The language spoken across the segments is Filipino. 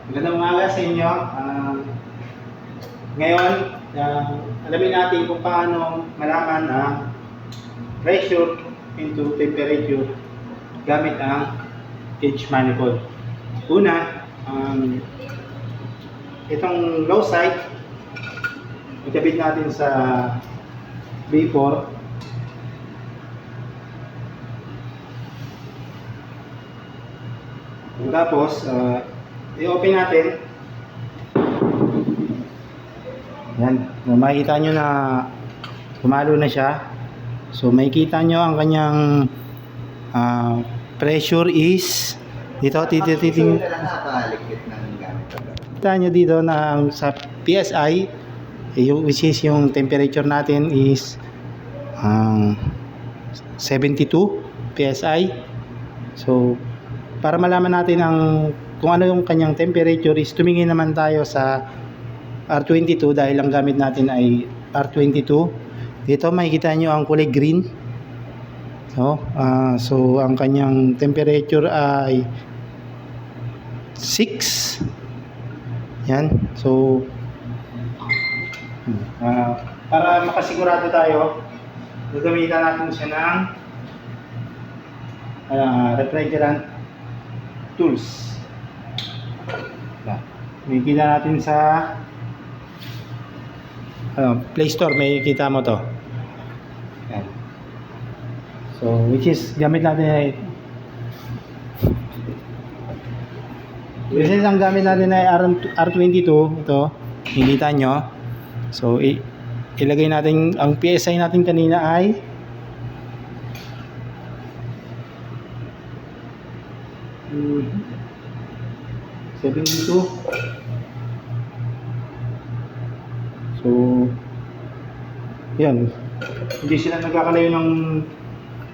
Magandang umaga sa inyo. Ngayon, alamin natin kung paano malaman ang pressure into temperature gamit ang gauge manifold. Una, itong low side, ikabit natin sa V4. Tapos, i-open natin. Yan, makikita nyo na pumalo na siya. So makikita nyo ang kanyang pressure is dito, titingnan nyo dito na sa PSI, which is yung temperature natin is 72 PSI. So para malaman natin kung ano yung kanyang temperature is tumingin naman tayo sa R22 dahil ang gamit natin ay R22. Dito makikita nyo ang kulay green. So ang kanyang temperature ay 6. Yan. So para makasigurado tayo, gagamitan natin siya ng refrigerant tools. Makikita natin sa Play Store, may kita mo to. Yan. So which is gamit natin ay ang gamit natin ay R22. Ito, makikita nyo. So ilagay natin ang PSI natin kanina ay 72. So yan, hindi sila nagkakalayo ng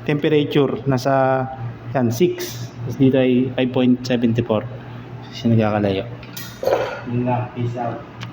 temperature. Nasa yan 6, tapos dito ay 5.74. Hindi sila nagkakalayo. Yun lang, peace out.